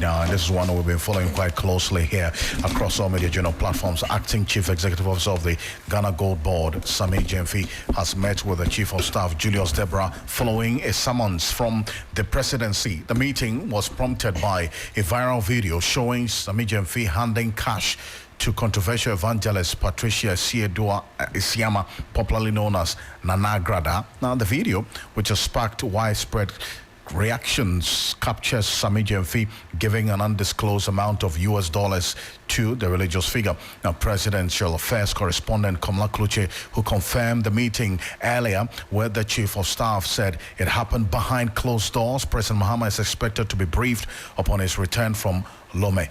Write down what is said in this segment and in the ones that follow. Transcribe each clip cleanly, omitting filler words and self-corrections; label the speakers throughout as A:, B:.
A: now, and this is one we've been following quite closely here across all media journal platforms. Acting Chief Executive Officer of the Ghana GOLDBOD, SAMMY GYAMFI, has met with the Chief of Staff, Julius Deborah, following a summons from the Presidency. The meeting was prompted by a viral video showing SAMMY GYAMFI handing cash to controversial evangelist Patricia Isiama, popularly known as Nana Grada. Now, the video, which has sparked widespread reactions, captures SAMMY GYAMFI giving an undisclosed amount of US dollars to the religious figure. Now, Presidential Affairs Correspondent Komla Klutse, who confirmed the meeting earlier, where the Chief of Staff said it happened behind closed doors. President Mahama is expected to be briefed upon his return from Lome.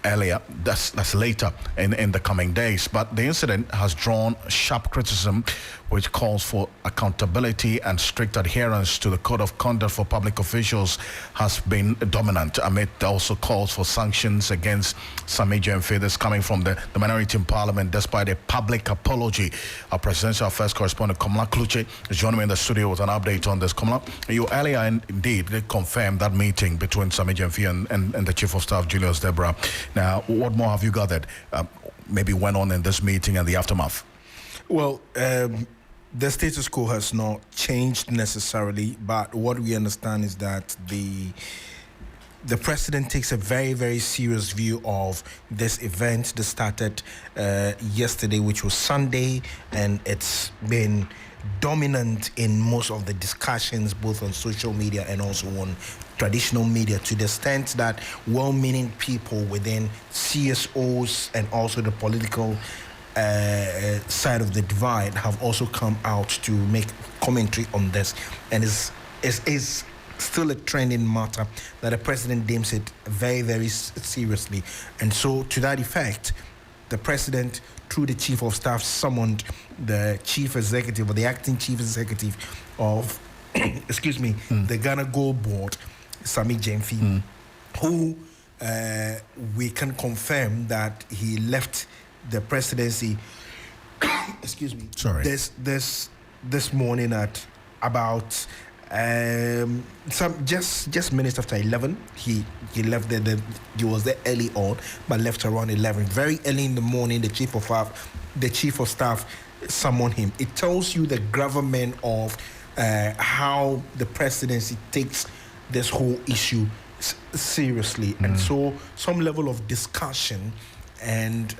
A: Earlier, that's later in the coming days. But the incident has drawn sharp criticism, which calls for accountability and strict adherence to the code of conduct for public officials has been dominant. Amid also calls for sanctions against SAMMY GYAMFI. This coming from the minority in parliament, despite a public apology. Our Presidential Affairs Correspondent Komla Klutse is joining me in the studio with an update on this. Komla, you earlier indeed did confirm that meeting between SAMMY GYAMFI and the Chief of Staff, Julius Deborah. Now, what more have you gathered maybe went on in this meeting and the aftermath?
B: Well, the status quo has not changed necessarily, but what we understand is that the president takes a very, very serious view of this event that started yesterday, which was Sunday, and it's been dominant in most of the discussions, both on social media and also on traditional media, to the extent that well-meaning people within CSOs and also the political side of the divide have also come out to make commentary on this, and is still a trending matter that the president deems it very, very seriously. And so to that effect, the president, through the Chief of Staff, summoned the Chief Executive, or the Acting Chief Executive of the Ghana GOLDBOD, SAMMY GYAMFI, who we can confirm that he left the presidency this morning at about just minutes after 11. He left he was there early on, but left around 11. Very early in the morning, the chief of staff summoned him. It tells you the government of how the presidency takes this whole issue seriously, and so some level of discussion and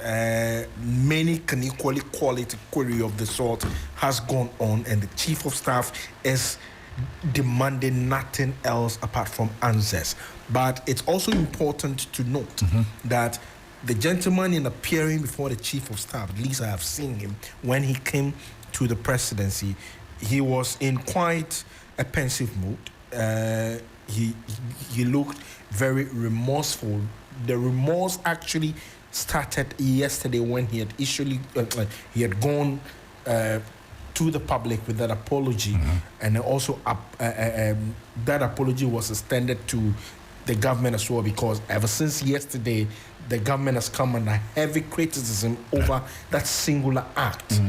B: many can equally quality query of the sort has gone on, and the chief of staff is demanding nothing else apart from answers. But it's also important to note that the gentleman, in appearing before the chief of staff, at least I have seen him when he came to the presidency, he was in quite a pensive mood. He looked very remorseful. The remorse actually started yesterday when he had gone to the public with that apology, and also that apology was extended to the government as well, because ever since yesterday, the government has come under heavy criticism over that singular act.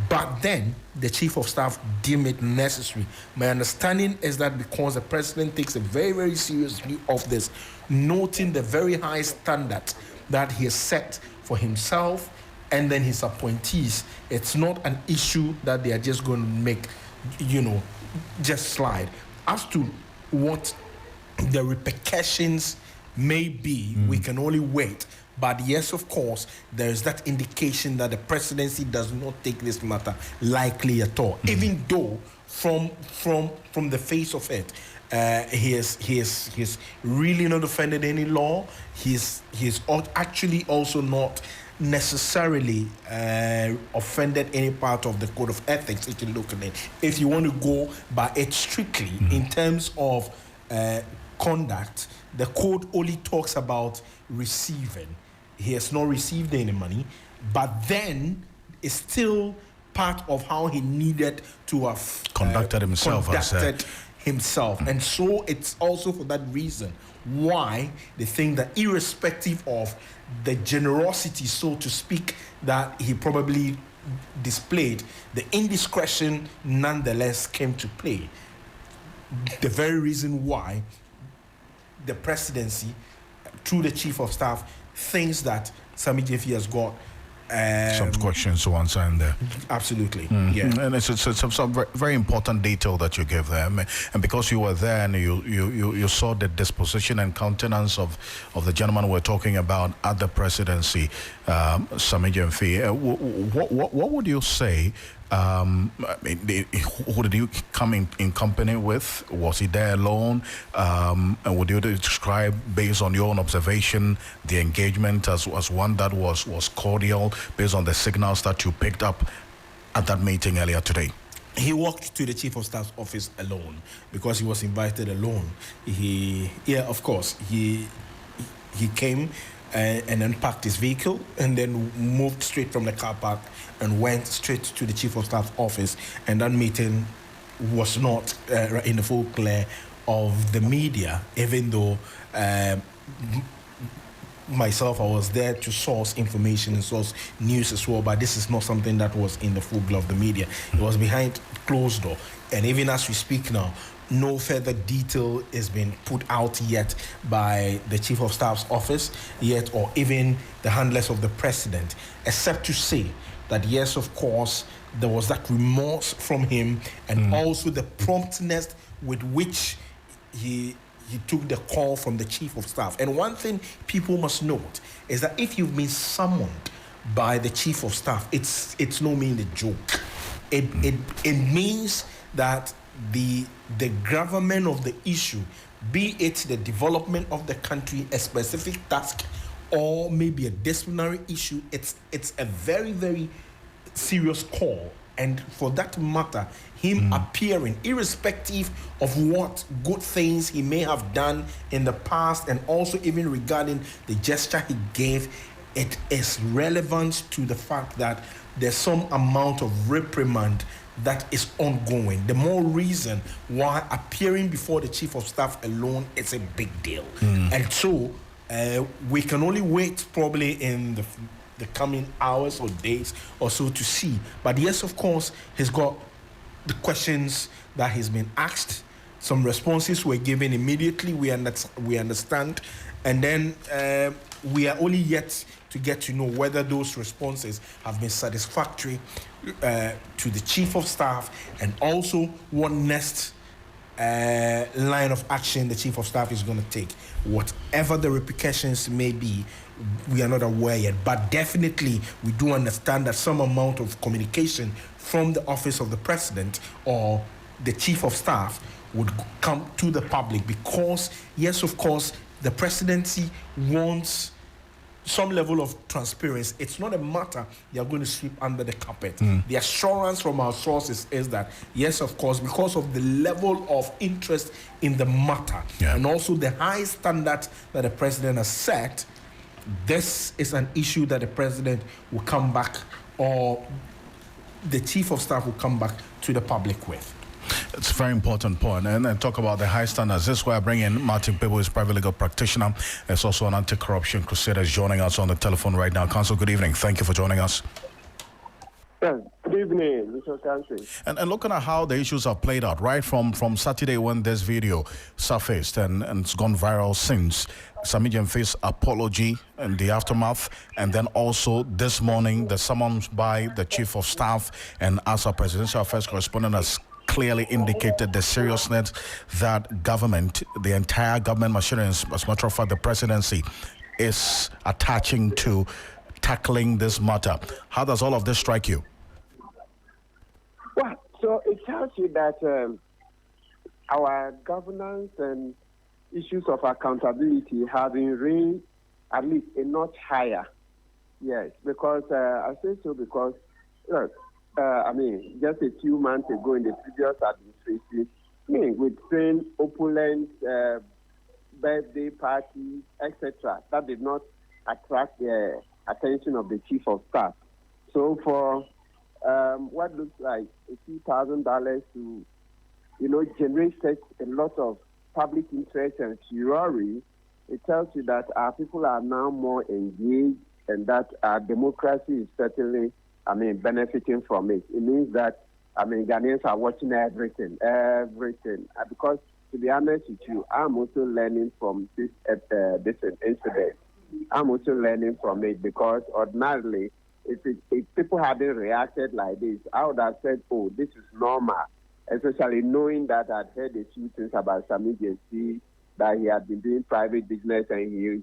B: But then the chief of staff deemed it necessary. My understanding is that because the president takes a very, very serious view of this, noting the very high standard that he has set for himself and then his appointees, it's not an issue that they are just going to make, just slide. As to what the repercussions may be, we can only wait. But yes, of course, there is that indication that the presidency does not take this matter lightly at all, even though from the face of it, he is really not offended any law. He's actually also not necessarily offended any part of the code of ethics, if you look at it. If you want to go by it strictly in terms of conduct, the code only talks about receiving. He has not received any money, but then it's still part of how he needed to have
A: conducted himself.
B: And so it's also for that reason why they think that, irrespective of the generosity, so to speak, that he probably displayed, the indiscretion nonetheless came to play. The very reason why the presidency through the chief of staff, thinks that SAMMY GYAMFI has got
A: some questions to answer in there.
B: Absolutely, yeah.
A: And it's some very important detail that you gave there. And because you were there and you saw the disposition and countenance of the gentleman we're talking about at the presidency, SAMMY GYAMFI, what would you say? I mean, who did you come in company with? Was he there alone? And would you describe, based on your own observation, the engagement as one that was cordial, based on the signals that you picked up at that meeting earlier today?
B: He walked to the chief of staff's office alone because he was invited alone. Of course, he came and then parked his vehicle and then moved straight from the car park and went straight to the chief of staff's office. And that meeting was not in the full glare of the media, even though myself, I was there to source information and source news as well, but this is not something that was in the full glare of the media. It was behind closed door. And even as we speak now, no further detail has been put out yet by the Chief of Staff's office yet, or even the handlers of the president, except to say that yes, of course, there was that remorse from him, and also the promptness with which he took the call from the Chief of Staff. And one thing people must note is that if you've been summoned by the Chief of Staff, it's no mean a joke. It means that the government of the issue, be it the development of the country, a specific task, or maybe a disciplinary issue, it's a very, very serious call. And for that matter, him appearing, irrespective of what good things he may have done in the past, and also even regarding the gesture he gave, it is relevant to the fact that there's some amount of reprimand that is ongoing. The more reason why appearing before the Chief of Staff alone is a big deal. And so we can only wait probably in the coming hours or days or so to see. But yes, of course, he's got the questions that he's been asked. Some responses were given immediately, we understand. And then we are only yet to get to know whether those responses have been satisfactory to the Chief of Staff, and also what next line of action the Chief of Staff is going to take. Whatever the repercussions may be, we are not aware yet, but definitely we do understand that some amount of communication from the office of the president or the Chief of Staff would come to the public, because yes, of course, the presidency wants some level of transparency. It's not a matter they are going to sweep under the carpet. The assurance from our sources is that, yes, of course, because of the level of interest in the matter, and also the high standard that the president has set, this is an issue that the president will come back, or the Chief of Staff will come back to the public with.
A: It's a very important point. And then talk about the high standards. This is where I bring in Martin Kpebu, who is private legal practitioner. There's also an anti-corruption crusader joining us on the telephone right now. Counsel, good evening. Thank you for joining us.
C: Yes, good evening, Mr. Ocansey.
A: And looking at how the issues have played out, right from Saturday when this video surfaced and it's gone viral since, SAMMY GYAMFI'S apology and the aftermath, and then also this morning the summons by the Chief of Staff, and as our Presidential Affairs Correspondent has clearly indicated the seriousness that government, the entire government machinery, as a matter of fact the presidency, is attaching to tackling this matter. How does all of this strike you?
C: Well, so it tells you that our governance and issues of accountability have been raised at least a notch higher. Yes, because I say so because, look, I mean, just a few months ago in the previous administration, with saying opulent birthday parties, etc., that did not attract the attention of the Chief of Staff. So for what looks like a few $1,000 to, generate such a lot of public interest and furore, it tells you that our people are now more engaged, and that our democracy is certainly, benefiting from it. It means that, Ghanaians are watching everything, because to be honest with you, I'm also learning from this incident. I'm also learning from it because ordinarily, if people hadn't reacted like this, I would have said, oh, this is normal, especially knowing that I'd heard a few things about SAMMY GYAMFI, that he had been doing private business and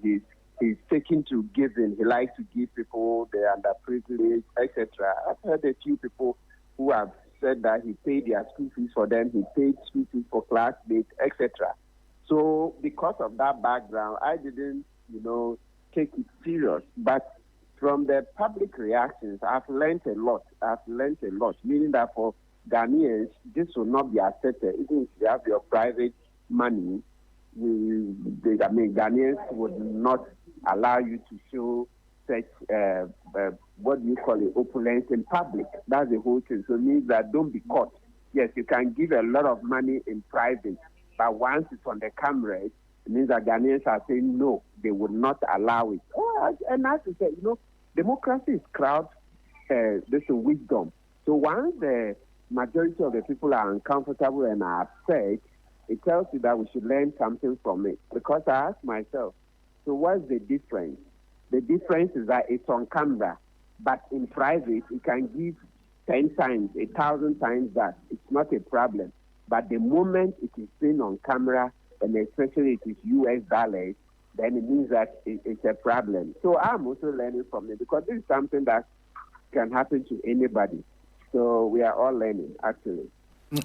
C: he's taken to giving. He likes to give people, the underprivileged, etc. I've heard a few people who have said that he paid their school fees for them, he paid school fees for classmates, etc. So because of that background, I didn't, take it serious. But from the public reactions, I've learned a lot. Meaning that for Ghanaians, this will not be accepted. Even if you have your private money, Ghanaians would not allow you to show such, opulence in public. That's the whole thing. So it means that don't be caught. Yes, you can give a lot of money in private, but once it's on the camera, it means that Ghanaians are saying no, they would not allow it. And as you said, democracy is crowd, this is wisdom. So once the majority of the people are uncomfortable and are upset, it tells you that we should learn something from it. Because I asked myself, so what's the difference? The difference is that it's on camera, but in private, you can give 10 times, 1,000 times that. It's not a problem. But the moment it is seen on camera, and especially it is US dollars, then it means that it's a problem. So I'm also learning from it because this is something that can happen to anybody. So we are all learning, actually.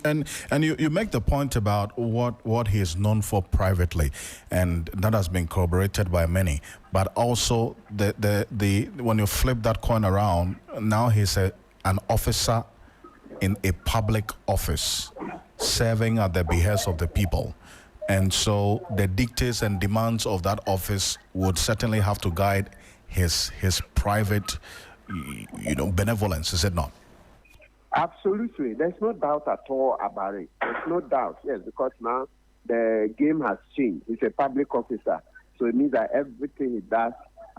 A: And you make the point about what he is known for privately, and that has been corroborated by many. But also the when you flip that coin around, now he's an officer in a public office, serving at the behest of the people. And so the dictates and demands of that office would certainly have to guide his private, benevolence, is it not?
C: Absolutely. There's no doubt at all about it. There's no doubt, yes, because now the game has changed. He's a public officer. So it means that everything he does,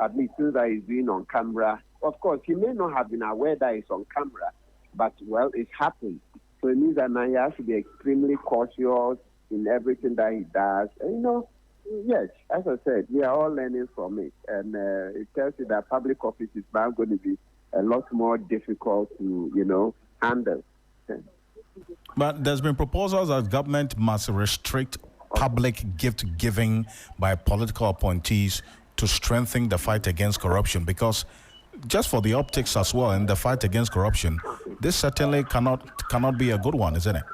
C: at least things that he's doing on camera, of course, he may not have been aware that it's on camera, but, well, it's happened. So it means that now he has to be extremely cautious in everything that he does. And, yes, as I said, we are all learning from it. And it tells you that public office is now going to be a lot more difficult to, handle.
A: But there's been proposals that government must restrict public gift giving by political appointees to strengthen the fight against corruption, because just for the optics as well in the fight against corruption, this certainly cannot be a good one, isn't it?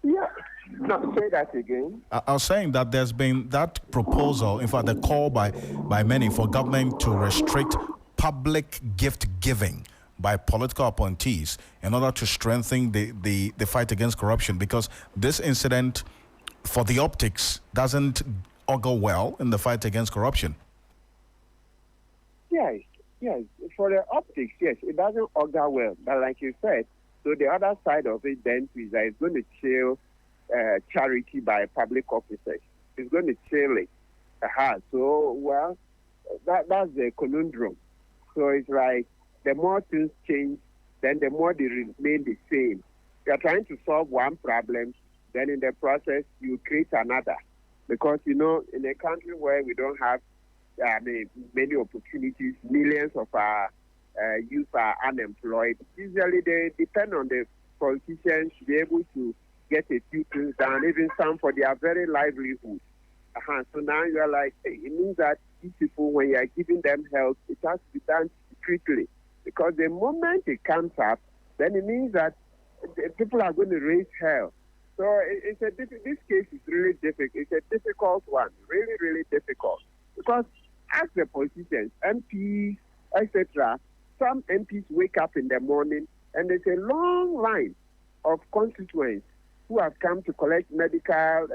C: Yeah. No, say that again.
A: I was saying that there's been that proposal, in fact, the call by many for government to restrict public gift giving by political appointees in order to strengthen the fight against corruption, because this incident, for the optics, doesn't augur well in the fight against corruption.
C: Yes. For the optics, yes, it doesn't augur well. But like you said, so the other side of it then is that it's going to chill charity by public officers. It's going to chill it. So, well, that's the conundrum. So it's like the more things change, then the more they remain the same. You're trying to solve one problem, then in the process, you create another. Because, in a country where we don't have many opportunities, millions of our youth are unemployed. Usually they depend on the politicians to be able to get a few things done, even some for their very livelihood. So now you're like, hey, it means that these people, when you are giving them help, it has to be done secretly. Because the moment it comes up, then it means that people are going to raise hell. So this case is really difficult. It's a difficult one, really, really difficult. Because as the politicians, MPs, etc., some MPs wake up in the morning and there's a long line of constituents who have come to collect medical,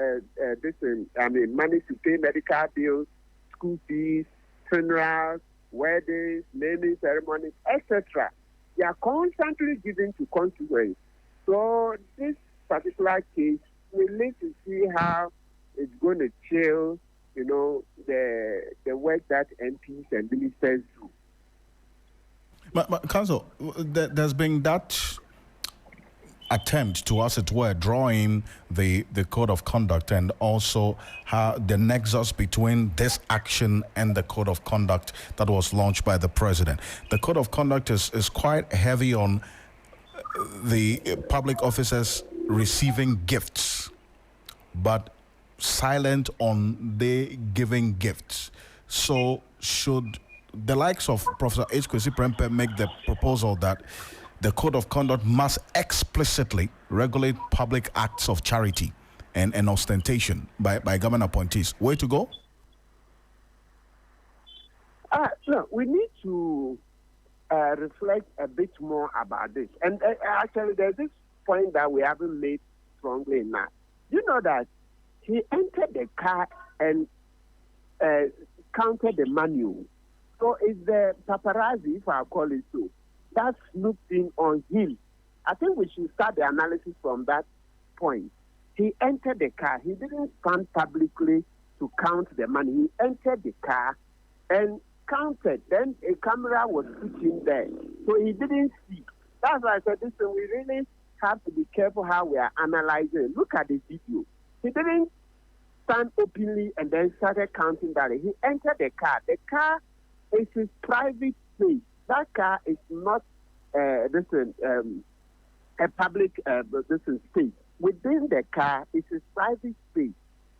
C: money to pay medical bills, school fees, funerals, weddings, naming ceremonies, etc. They are constantly given to constituents. So this particular case, we need to see how it's going to chill, the work that MPs and ministers do.
A: But Council, there's been that attempt to, as it were, draw in the code of conduct and also how the nexus between this action and the code of conduct that was launched by the president. The code of conduct is quite heavy on the public officers receiving gifts, but silent on they giving gifts. So should the likes of Professor H. Kwesi Prempeh make the proposal that the code of conduct must explicitly regulate public acts of charity and ostentation by government appointees? Way to go?
C: No, we need to reflect a bit more about this. And actually, there's this point that we haven't made strongly enough. You know that he entered the car and counted the manual. So it's the paparazzi, if I call it so, that snooped in on him. I think we should start the analysis from that point. He entered the car. He didn't stand publicly to count the money. He entered the car and counted. Then a camera was put in there. So he didn't see. That's why I said, listen, we really have to be careful how we are analyzing. Look at the video. He didn't stand openly and then started counting that. He entered the car. The car is his private space. That car is not a public space. Within the car is his private space,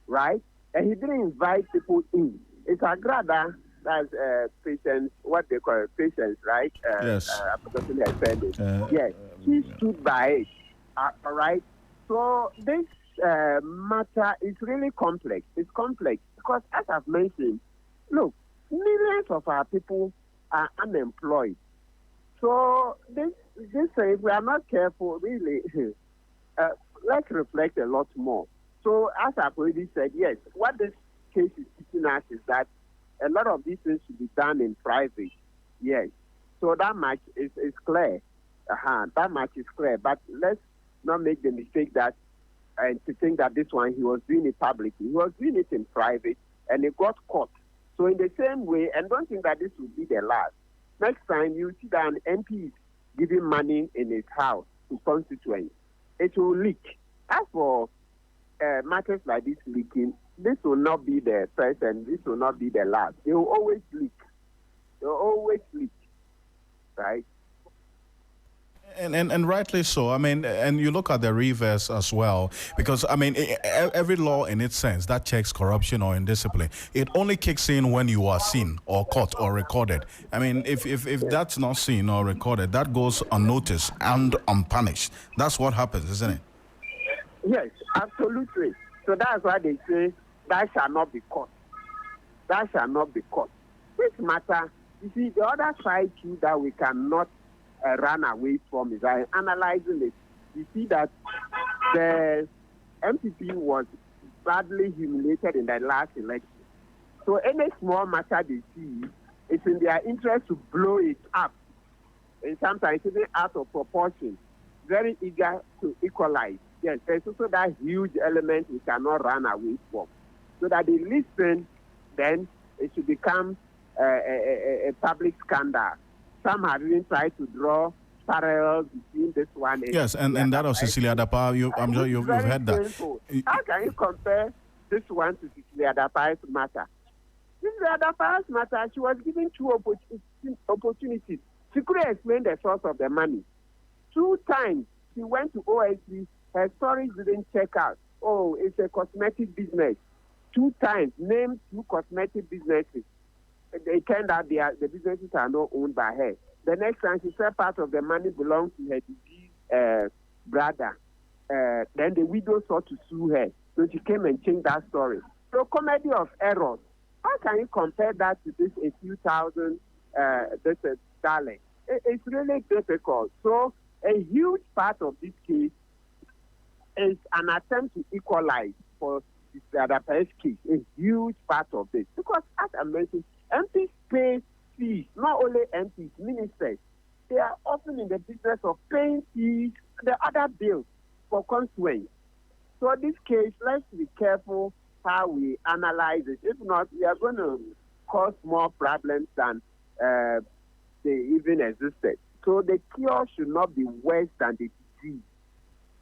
C: right? And he didn't invite people in. It's a grada, that's patients, what they call patients, right?
A: Yes.
C: Yes, he stood by it, all right? So this matter is really complex. It's complex because, as I've mentioned, look, millions of our people are unemployed. So this if we are not careful, really, let's reflect a lot more. So as I've already said, yes, what this case is teaching us is that a lot of these things should be done in private. Yes. So that much is clear. That much is clear. But let's not make the mistake that to think that this one, he was doing it publicly. He was doing it in private, and he got caught. So in the same way, and don't think that this will be the last. Next time you see that an MP is giving money in his house to constituents, it will leak. As for matters like this leaking, this will not be the first and this will not be the last. They will always leak. They will always leak, right?
A: And rightly so. I mean, and you look at the reverse as well, because, I mean, every law in its sense that checks corruption or indiscipline, it only kicks in when you are seen or caught or recorded. I mean, if that's not seen or recorded, that goes unnoticed and unpunished. That's what happens, isn't it?
C: Yes, absolutely. So that's why they say that shall not be caught. That shall not be caught. This matter, you see, the other side too that we cannot run away from is analyzing it. You see that the MPP was badly humiliated in the last election. So any small matter they see, it's in their interest to blow it up. And sometimes even out of proportion. Very eager to equalize. Yes, there's also that huge element we cannot run away from. So that they listen, then it should become a public scandal. Some have even tried to draw parallels between this one and
A: yes, and that of Cecilia Adapa. I'm sure you've heard that.
C: How can you compare this one to Cecilia Adapa's matter? Cecilia Adapa's matter, she was given two opportunities. She couldn't explain the source of the money. 2 times she went to OSC, her stories didn't check out. Oh, it's a cosmetic business. 2 times, named 2 cosmetic businesses. It turned out the businesses are not owned by her. The next time she said part of the money belonged to her deceased brother. Then the widow sought to sue her. So she came and changed that story. So comedy of errors. How can you compare that to this a few thousand dollars? It's really difficult. So a huge part of this case is an attempt to equalize for the other case. A huge part of this. Because as I mentioned, MPs pay fees, not only MPs, ministers. They are often in the business of paying fees, the other bills for constituents. So this case, let's be careful how we analyze it. If not, we are going to cause more problems than they even existed. So the cure should not be worse than the disease.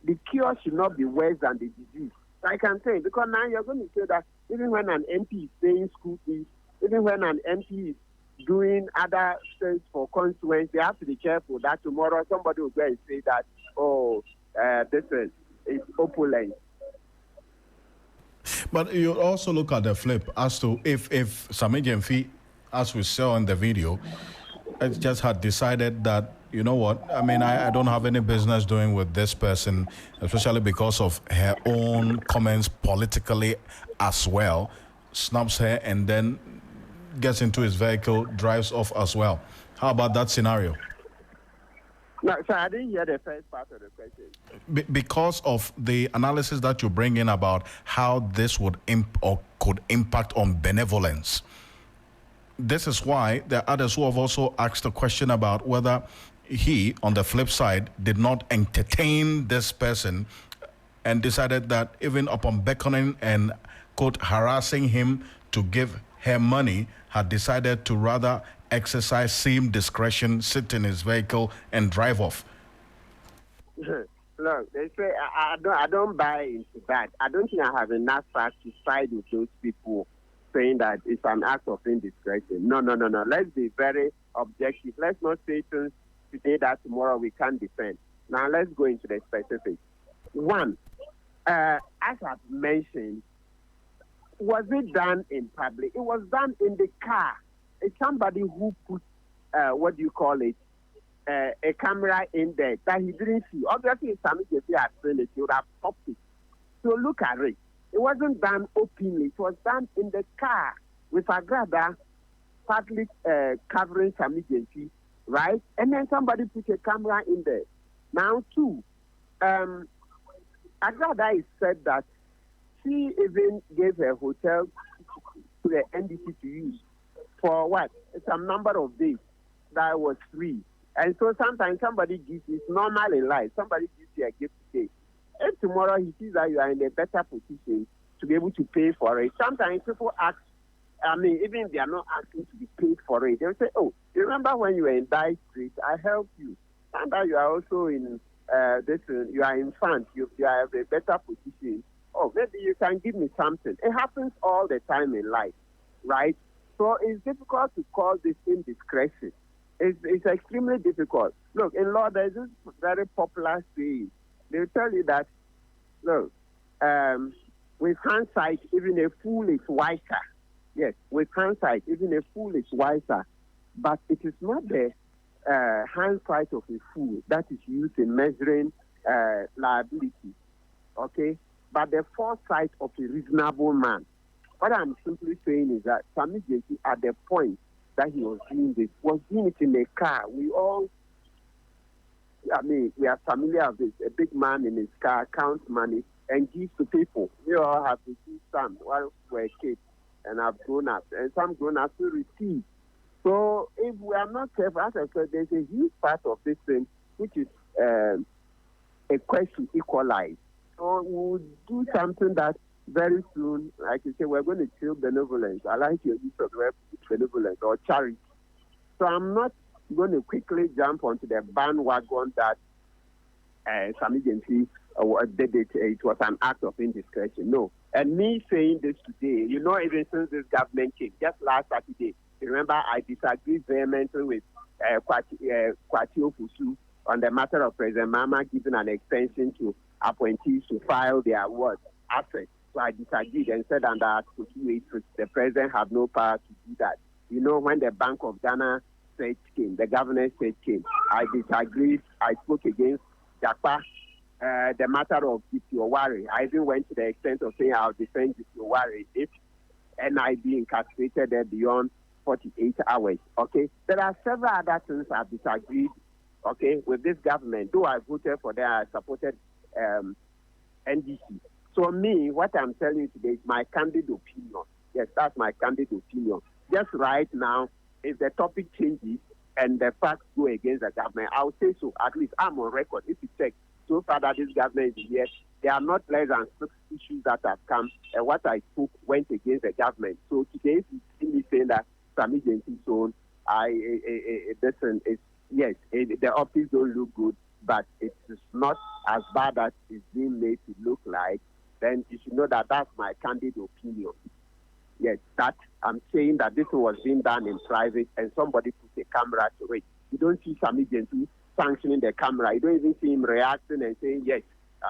C: the cure should not be worse than the disease. I can say, because now you're going to say that even when an MP is paying school fees, even when an MP is doing other things for constituents, they have to be careful that tomorrow somebody will go and say that, oh, this is opulent.
A: But you also look at the flip as to if SAMMY GYAMFI, as we saw in the video, just had decided that, you know what, I mean, I don't have any business doing with this person, especially because of her own comments politically as well, snaps her and then gets into his vehicle, drives off as well. How about that scenario?
C: No, so I didn't hear the first part of the question.
A: Because of the analysis that you bring in about how this would could impact on benevolence. This is why there are others who have also asked a question about whether he, on the flip side, did not entertain this person and decided that even upon beckoning and, quote, harassing him to give her money, had decided to rather exercise same discretion, sit in his vehicle and drive off.
C: Look, they say I don't buy into that. I don't think I have enough facts to side with those people saying that it's an act of indiscretion. No. Let's be very objective. Let's not say things today that tomorrow we can't defend. Now let's go into the specifics. One, as I've mentioned, was it done in public? It was done in the car. It's somebody who put, what do you call it, a camera in there that he didn't see. Obviously, if SAMMY GYAMFI had seen it, he would have stopped it. So look at it. It wasn't done openly. It was done in the car with Agrada partly covering SAMMY GYAMFI, right? And then somebody put a camera in there. Now, two, Agrada is said that she even gave her hotel to the NDC to use for what? Some number of days that was free. And so sometimes somebody gives you, it's normal in life, somebody gives you a gift today. If tomorrow he sees that you are in a better position to be able to pay for it, sometimes people ask, I mean, even if they are not asking to be paid for it, they'll say, oh, you remember when you were in Dye Street, I helped you. And that you are also in you are in France, you are in a better position. Oh, maybe you can give me something. It happens all the time in life, right? So it's difficult to call this indiscretion. It's extremely difficult. Look, in law, there's this very popular saying. They'll tell you that, look, with hindsight, even a fool is wiser. Yes, with hindsight, even a fool is wiser. But it is not the hindsight of a fool that is used in measuring liability, okay? But the foresight of a reasonable man. What I'm simply saying is that SAMMY GYAMFI, at the point that he was doing this, was doing it in a car. We all, I mean, we are familiar with this. A big man in his car counts money and gives to people. We all have received some while we were kids and have grown up. And some grown ups will receive. So if we are not careful, as I said, there's a huge part of this thing which is a quest to equalize. So we'll do something that very soon, like you say, we're going to kill benevolence. I like your use of the word benevolence or charity. So I'm not going to quickly jump onto the bandwagon that SAMMY GYAMFI did it. It was an act of indiscretion. No. And me saying this today, you know, even since this government came, just last Saturday, remember I disagreed vehemently with Cassiel Ato Forson on the matter of President Mama giving an extension to appointees to file their assets. So I disagreed and said under Article 286, the president had no power to do that. You know, when the Bank of Ghana search came, the governor's search came, I disagreed. I spoke against Jakpa, the matter of Oware. I even went to the extent of saying I'll defend Oware if NIB incarcerated there beyond 48 hours. Okay, there are several other things I've disagreed. Okay, with this government, though I voted for them, I supported NDC. So me, what I'm telling you today is my candid opinion. Yes, that's my candid opinion. Just right now, if the topic changes and the facts go against the government, I'll say so. At least I'm on record. If you check, so far that this government is here, there are not less than 6 issues that have come, and what I spoke went against the government. So today, if you see me saying that SAMMY GYAMFI'S own, listen, it's, yes, the office don't look good, but it's not as bad as it's being made to look like, then you should know that that's my candid opinion. Yes, that I'm saying that this was being done in private and somebody put a camera to it. You don't see SAMMY GYAMFI sanctioning the camera. You don't even see him reacting and saying, yes,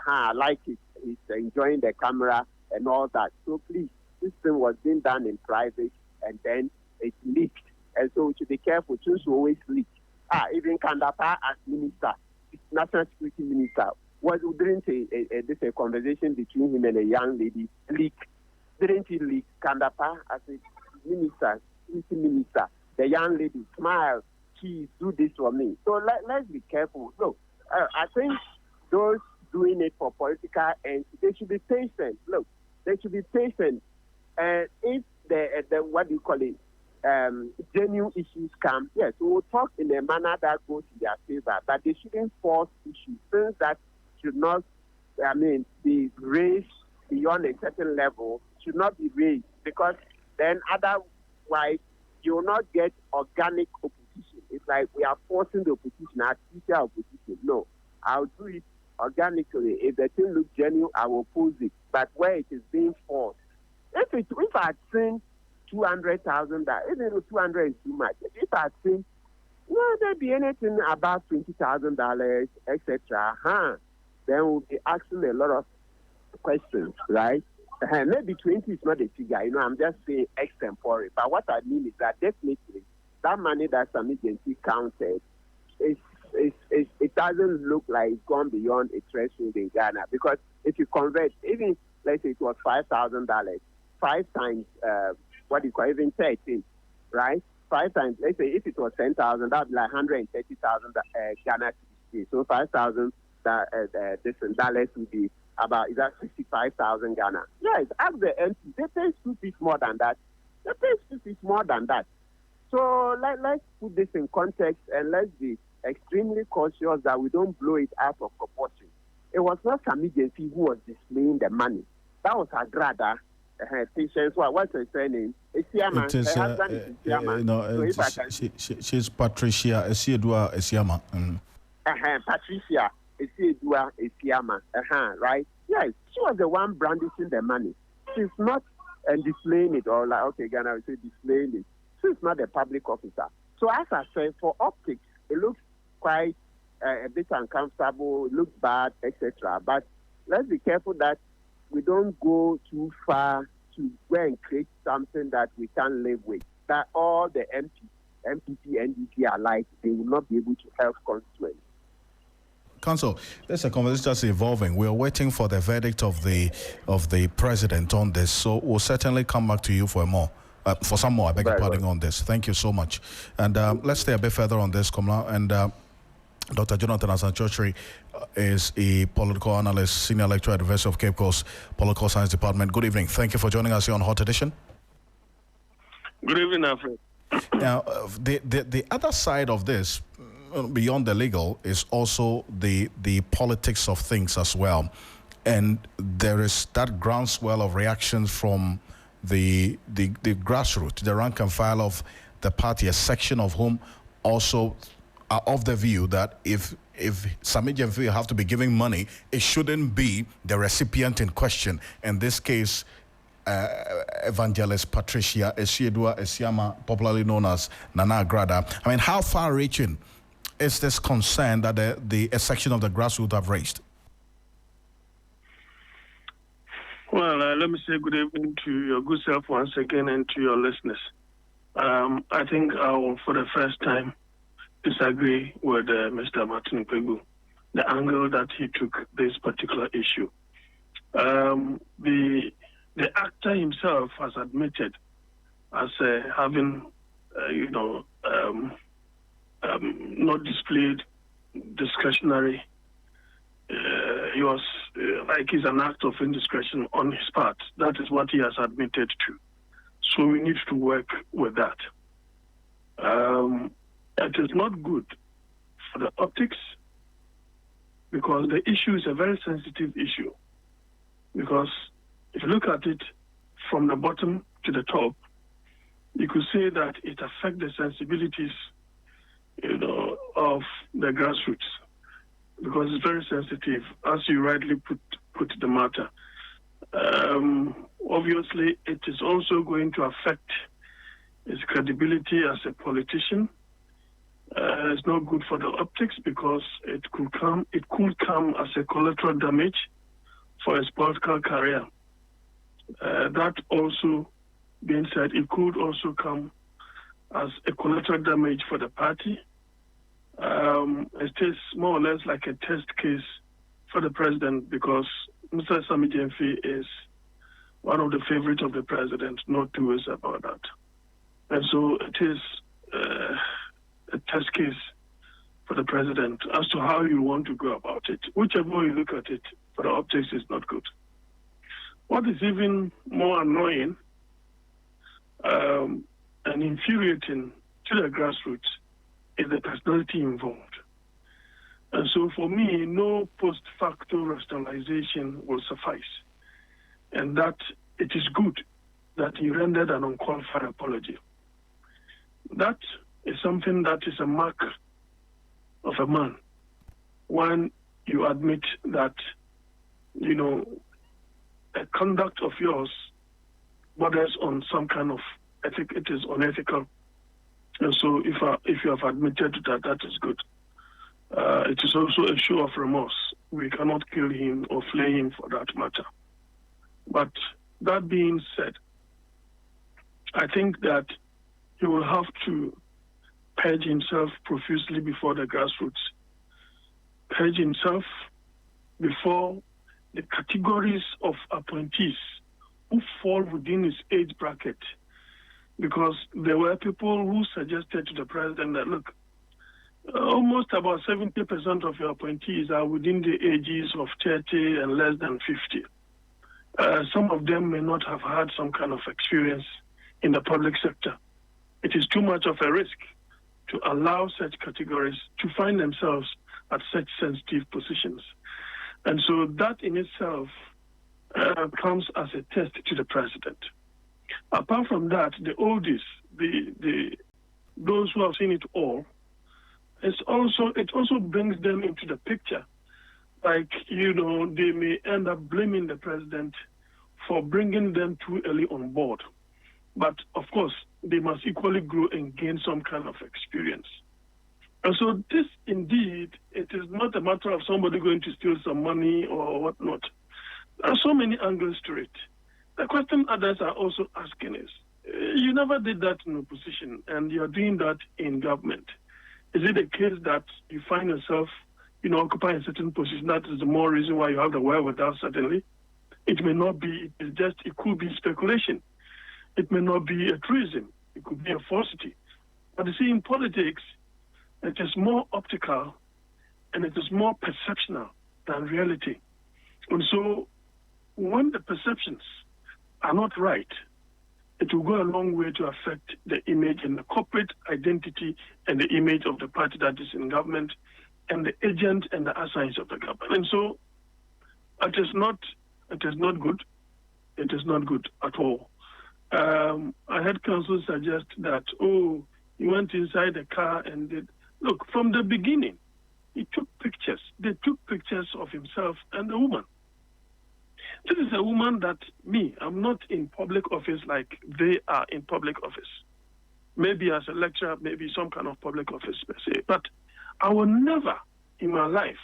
C: I like it. He's enjoying the camera and all that. So please, this thing was being done in private and then it leaked. And so we should be careful. Choose to always leak. Even Kandapa as minister, national security minister, was during a conversation between him and a young lady leak. Didn't he leak? Kandapa as a minister, security minister, the young lady smiled, please do this for me. So let's be careful. Look, I think those doing it for political ends, they should be patient. Look, they should be patient. And if the what do you call it, genuine issues come, yes, we will talk in a manner that goes in their favor, but they shouldn't force issues, things that should not, be raised beyond a certain level, should not be raised, because then otherwise you will not get organic opposition. It's like we are forcing the opposition, artificial opposition. No, I'll do it organically. If the thing looks genuine, I will oppose it. But where it is being forced, if I had seen $200,000, even though 200 is too much, if I had seen, there be anything about $20,000, etc., then we'll be asking a lot of questions, right? Maybe 20 is not a figure, I'm just saying extempore. But what I mean is that definitely that money that SAMMY GYAMFI counted, it doesn't look like it's gone beyond a threshold in Ghana. Because if you convert, even let's say it was $5,000, 5 times, even 13, right? 5 times, let's say if it was 10,000, that would be like 130,000 Ghana cedis. So 5,000 dollars would be about, is that 65,000 Ghana? Yes, ask the MP. They pay 2 feet more than that. They pay 2 feet more than that. So let's put this in context and let's be extremely cautious that we don't blow it out of proportion. It was not SAMMY GYAMFI who was displaying the money. That was her grada. Patience. What's her surname? Esiama.
A: It is,
C: her husband is Esiama.
A: She's Patricia Esiedua Esiama.
C: Patricia Esiedua Esiama. Right? Yes, she was the one brandishing the money. She's not displaying it, or like, okay, Ghana will say displaying it. She's not a public officer. So as I said, for optics, it looks quite a bit uncomfortable, it looks bad, etc. But let's be careful that we don't go too far to go and create something that we can't live with. That all the MPP, NDP alike, they will not be able to help constituents.
A: Council, there's a conversation that's evolving. We're waiting for the verdict of the president on this, so we'll certainly come back to you for some more. I beg your pardon on this. Thank you so much. And let's stay a bit further on this, Komla. And Dr. Jonathan Asante-Otchere is a political analyst, senior lecturer at the University of Cape Coast Political Science Department. Good evening. Thank you for joining us here on Hot Edition.
D: Good evening, Alfred.
A: Now, the other side of this, beyond the legal, is also the politics of things as well. And there is that groundswell of reactions from the grassroots, the rank and file of the party, a section of whom also are of the view that if SAMMY GYAMFI have to be giving money, it shouldn't be the recipient in question. In this case, Evangelist Patricia Esiedua Esiama, popularly known as Nana Agrada. I mean, how far-reaching is this concern that a section of the grassroots have raised?
D: Well, let me say good evening to your good self once again and to your listeners. I think I will, for the first time, disagree with Mr. Martin Kpebu, the angle that he took this particular issue. The actor himself has admitted as having, not displayed discretionary. He was like it's an act of indiscretion on his part. That is what he has admitted to. So we need to work with that. It is not good for the optics because the issue is a very sensitive issue. Because if you look at it from the bottom to the top, you could say that it affects the sensibilities, of the grassroots. because it's very sensitive, as you rightly put the matter. Obviously, it is also going to affect his credibility as a politician. It's not good for the optics because it could come as a collateral damage for his political career. That also being said, it could also come as a collateral damage for the party. It is more or less like a test case for the president because Mr. SAMMY GYAMFI is one of the favorites of the president, no two ways about that. And so it is a test case for the president as to how you want to go about it. Whichever way you look at it, for the optics is not good. What is even more annoying and infuriating to the grassroots is the personality involved. And so for me, no post facto rationalization will suffice. And that it is good that he rendered an unqualified apology. That is something that is a mark of a man when you admit that, a conduct of yours borders on some kind of ethic, it is unethical. And so if you have admitted that, that is good. It is also a show of remorse. We cannot kill him or flay him for that matter. But that being said, I think that he will have to purge himself profusely before the grassroots, purge himself before the categories of appointees who fall within his age bracket, because there were people who suggested to the president that, look, almost about 70% of your appointees are within the ages of 30 and less than 50. Some of them may not have had some kind of experience in the public sector. It is too much of a risk to allow such categories to find themselves at such sensitive positions. And so that in itself comes as a test to the president. Apart from that, the oldies, those who have seen it all, it also brings them into the picture. Like, they may end up blaming the president for bringing them too early on board. But of course, they must equally grow and gain some kind of experience. And so this, indeed, it is not a matter of somebody going to steal some money or whatnot. There are so many angles to it. The question others are also asking is, you never did that in opposition, and you're doing that in government. Is it a case that you find yourself, occupying a certain position? That is the more reason why you have the wherewithal, certainly. It may not be, it could be speculation. It may not be a truism. It could be a falsity. But you see, in politics, it is more optical and it is more perceptional than reality. And so when the perceptions are not right, it will go a long way to affect the image and the corporate identity and the image of the party that is in government and the agent and the assigns of the government. And so it is not good. It is not good at all. I had counsel suggest that, he went inside the car and did. Look, from the beginning, he took pictures. They took pictures of himself and the woman. This is a woman that I'm not in public office like they are in public office. Maybe as a lecturer, maybe some kind of public office per se. But I will never in my life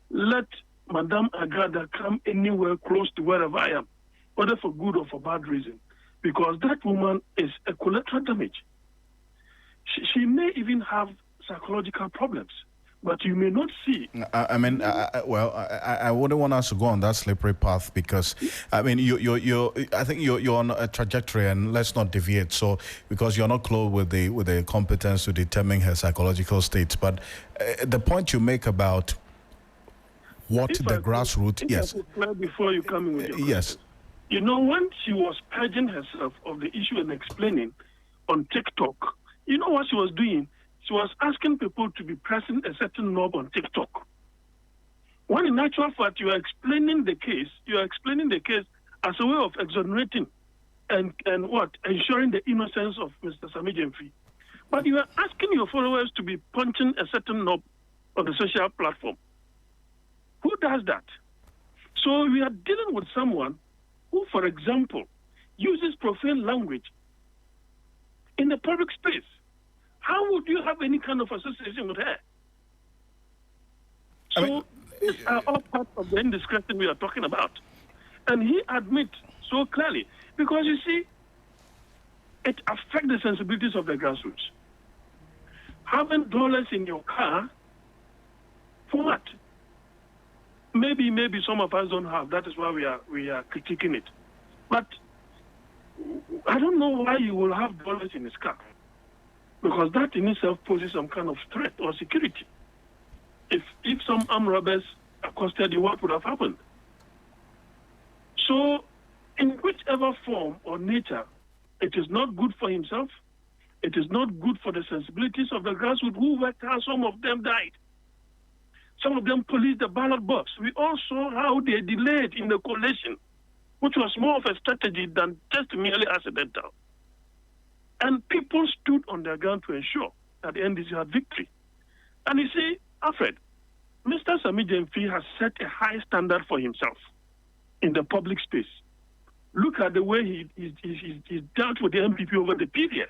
D: let Madame Agrada come anywhere close to wherever I am, whether for good or for bad reason, because that woman is a collateral damage. She may even have psychological problems, but you may not see.
A: I wouldn't want us to go on that slippery path because, I think you're on a trajectory, and let's not deviate. So, because you're not close with the competence to determine her psychological state, but the point you make about what grassroots, yes.
D: Before you come in with your
A: yes.
D: Question. When she was purging herself of the issue and explaining on TikTok, you know what she was doing? She was asking people to be pressing a certain knob on TikTok. When in actual fact, you are explaining the case as a way of exonerating and ensuring the innocence of Mr. SAMMY GYAMFI. But you are asking your followers to be punching a certain knob on the social platform. Who does that? So we are dealing with someone who, for example, uses profane language in the public space. How would you have any kind of association with her? So these are all part of the indiscretion we are talking about. And he admits so clearly, because you see, it affects the sensibilities of the grassroots. Having dollars in your car, for what? Maybe some of us don't have. That is why we are critiquing it. But I don't know why you will have dollars in his car, because that in itself poses some kind of threat or security. If some armed robbers accosted you, what would have happened? So, in whichever form or nature, it is not good for himself. It is not good for the sensibilities of the grassroots who worked hard. Some of them died. Some of them policed the ballot box. We all saw how they delayed in the collation, which was more of a strategy than just merely accidental. And people stood on their ground to ensure that the NDC had victory. And you see, Alfred, Mr. SAMMY GYAMFI has set a high standard for himself in the public space. Look at the way he dealt with the MPP over the period.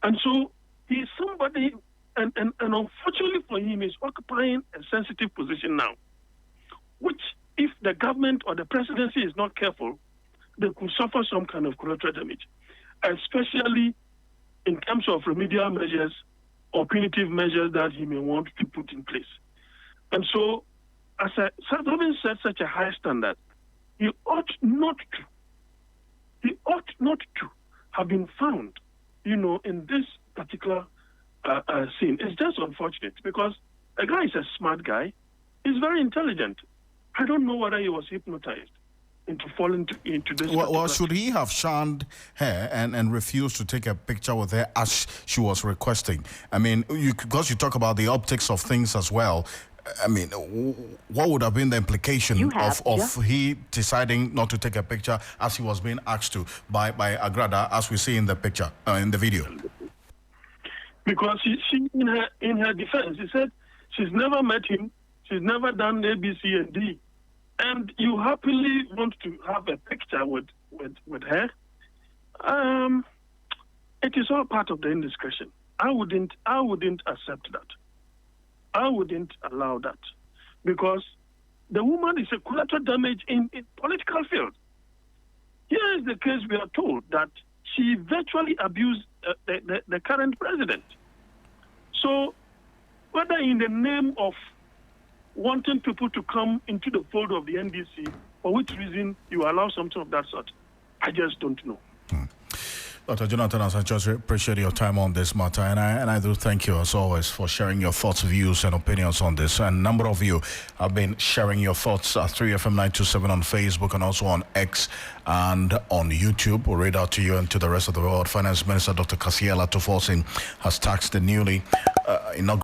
D: And so he's somebody, and unfortunately for him, is occupying a sensitive position now, which, if the government or the presidency is not careful, they could suffer some kind of collateral damage, especially in terms of remedial measures or punitive measures that he may want to put in place. And so, having set such a high standard, he ought not to have been found, in this particular scene. It's just unfortunate, because the guy is a smart guy. He's very intelligent. I don't know whether he was hypnotized into falling into this.
A: Well, should he have shunned her and refused to take a picture with her as she was requesting? I mean, because you talk about the optics of things as well. I mean, what would have been the implication of he deciding not to take a picture as he was being asked to by Agrada, as we see in the picture, in the video?
D: Because she in her defense, she said she's never met him, she's never done A, B, C, and D, and you happily want to have a picture with her. It is all part of the indiscretion. I wouldn't accept that. I wouldn't allow that, because the woman is a collateral damage in political field. Here is the case: we are told that she virtually abused the current president. So, whether in the name of wanting people to come into the fold of the NDC, for which reason you allow something of that sort, I just don't know.
A: Dr. Jonathan Asante-Otchere, appreciate your time on this matter, and I do thank you as always for sharing your thoughts, views, and opinions on this. And a number of you have been sharing your thoughts at 3FM927 on Facebook and also on X and on YouTube. We'll read out to you and to the rest of the world. Finance Minister Dr. Cassiel Ato Forson has taxed the newly inaugurated